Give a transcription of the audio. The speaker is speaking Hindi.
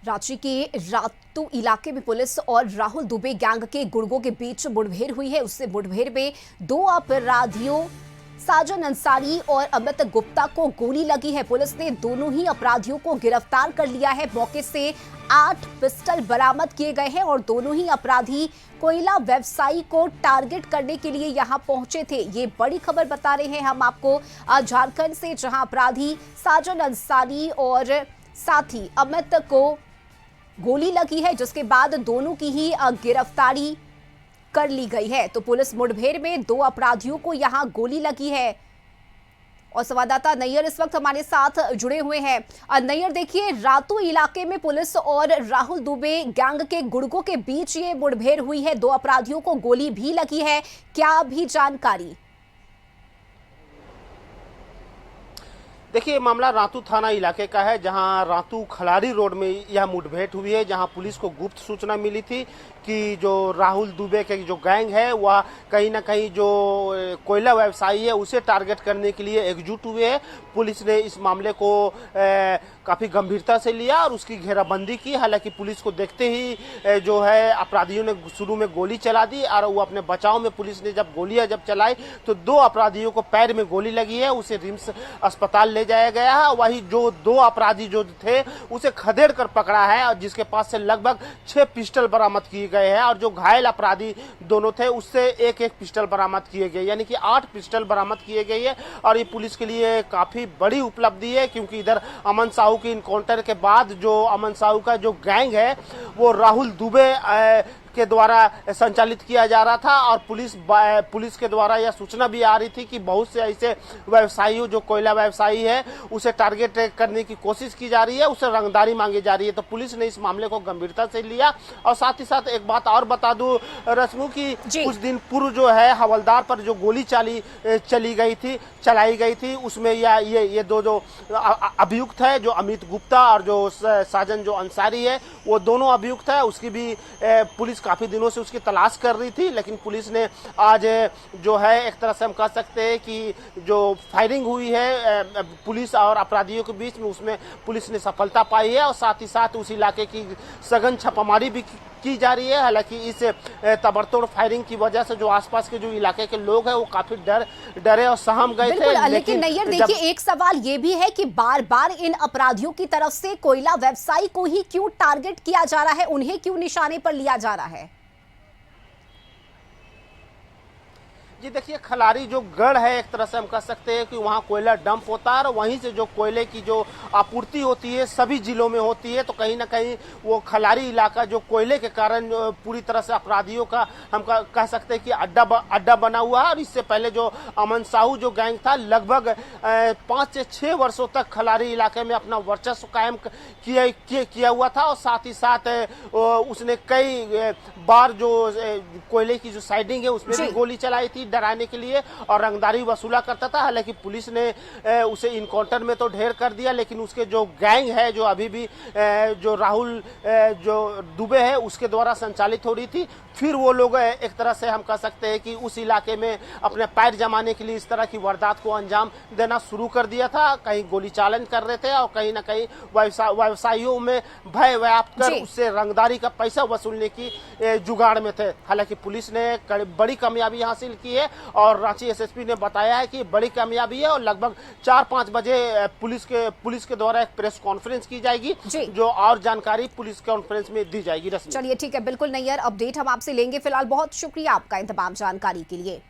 रांची के रातू इलाके में पुलिस और राहुल दुबे गैंग के गुर्गों के बीच मुठभेड़ हुई है। उससे मुठभेड़ में दो अपराधियों साजन अंसारी और अमित गुप्ता को गोली लगी है। पुलिस ने दोनों ही अपराधियों को गिरफ्तार कर लिया है। मौके से 8 पिस्टल बरामद किए गए हैं और दोनों ही अपराधी कोयला व्यवसायी को टारगेट करने के लिए यहां पहुंचे थे। ये बड़ी खबर बता रहे हैं हम आपको झारखंड से, जहां अपराधी साजन अंसारी और साथी अमित को गोली लगी है, जिसके बाद दोनों की ही गिरफ्तारी कर ली गई है। तो पुलिस मुठभेड़ में 2 अपराधियों को यहां गोली लगी है। और संवाददाता नैयर इस वक्त हमारे साथ जुड़े हुए हैं। नैयर, देखिए, रातू इलाके में पुलिस और राहुल दुबे गैंग के गुर्गों के बीच ये मुठभेड़ हुई है। 2 अपराधियों को गोली भी लगी है, क्या भी जानकारी? देखिए, मामला रातू थाना इलाके का है, जहां रातू खलारी रोड में यह मुठभेड़ हुई है, जहां पुलिस को गुप्त सूचना मिली थी कि जो राहुल दुबे के जो गैंग है वह कहीं ना कहीं जो कोयला व्यवसायी है उसे टारगेट करने के लिए एकजुट हुए हैं। पुलिस ने इस मामले को काफ़ी गंभीरता से लिया और उसकी घेराबंदी की। हालांकि पुलिस को देखते ही जो है अपराधियों ने शुरू में गोली चला दी और वो अपने बचाव में पुलिस ने जब गोलियां चलाई तो 2 अपराधियों को पैर में गोली लगी है। उसे रिम्स अस्पताल ले जाया गया है। वही जो 2 अपराधी जो थे उसे खदेड़ कर पकड़ा है और जिसके पास से लगभग 6 पिस्टल बरामद किए गए हैं और जो घायल अपराधी दोनों थे उससे एक पिस्टल बरामद किए गए, यानी कि 8 पिस्टल बरामद किए गए हैं। और ये पुलिस के लिए काफी बड़ी उपलब्धि है, क्योंकि इधर अमन साहू की इनकाउंटर के बाद जो अमन साहू का जो गैंग है वो राहुल दुबे के द्वारा संचालित किया जा रहा था। और पुलिस के द्वारा यह सूचना भी आ रही थी कि बहुत से ऐसे व्यवसायी जो कोयला व्यवसायी है उसे टारगेट करने की कोशिश की जा रही है, उसे रंगदारी मांगी जा रही है। तो पुलिस ने इस मामले को गंभीरता से लिया। और साथ ही साथ एक बात और बता दूं रश्मि की, कुछ दिन पूर्व जो है हवलदार पर जो गोली चलाई गई थी उसमें ये 2 जो अभियुक्त है, जो अमित गुप्ता और जो साजन जो अंसारी है, वो दोनों अभियुक्त है। उसकी भी पुलिस काफी दिनों से उसकी तलाश कर रही थी, लेकिन पुलिस ने आज जो है एक तरह से हम कह सकते हैं कि जो फायरिंग हुई है पुलिस और अपराधियों के बीच में, उसमें पुलिस ने सफलता पाई है। और साथ ही साथ उस इलाके की सघन छापामारी भी की जा रही है। हालांकि इस ताबड़तोड़ फायरिंग की वजह से जो आसपास के जो इलाके के लोग हैं वो काफी डरे और सहम गए थे। लेकिन नैयर, देखिए, एक सवाल ये भी है कि बार बार इन अपराधियों की तरफ से कोयला व्यवसायी को ही क्यों टारगेट किया जा रहा है, उन्हें क्यों निशाने पर लिया जा रहा है? जी देखिए, खलारी जो गढ़ है एक तरह से हम कह सकते हैं कि वहाँ कोयला डंप होता है और वहीं से जो कोयले की जो आपूर्ति होती है सभी जिलों में होती है। तो कहीं ना कहीं वो खलारी इलाका जो कोयले के कारण पूरी तरह से अपराधियों का हम कह सकते हैं कि अड्डा बना हुआ है। और इससे पहले जो अमन साहू जो गैंग था लगभग 5 से 6 वर्षों तक खलारी इलाके में अपना वर्चस्व कायम किया हुआ था। और साथ ही साथ उसने कई बार जो कोयले की जो साइडिंग है उसमें भी गोली चलाई थी डराने के लिए और रंगदारी वसूला करता था। हालांकि पुलिस ने उसे इनकाउंटर में तो ढेर कर दिया, लेकिन उसके जो गैंग है जो अभी भी जो राहुल जो दुबे है उसके द्वारा संचालित हो रही थी। फिर वो लोग एक तरह से हम कह सकते हैं कि उस इलाके में अपने पैर जमाने के लिए इस तरह की वारदात को अंजाम देना शुरू कर दिया था। कहीं गोली चालन कर रहे थे और कहीं ना कहीं व्यवसायियों में भय व्याप्त कर उससे रंगदारी का पैसा वसूलने की जुगाड़ में थे। हालांकि पुलिस ने बड़ी कामयाबी हासिल की है और रांची एसएसपी ने बताया है कि बड़ी कामयाबी है। और लगभग 4-5 बजे पुलिस के द्वारा एक प्रेस कॉन्फ्रेंस की जाएगी, जो और जानकारी पुलिस कॉन्फ्रेंस में दी जाएगी। चलिए, ठीक है, बिल्कुल नैयर, अपडेट हम आपसे लेंगे। फिलहाल बहुत शुक्रिया आपका इन तमाम जानकारी के लिए।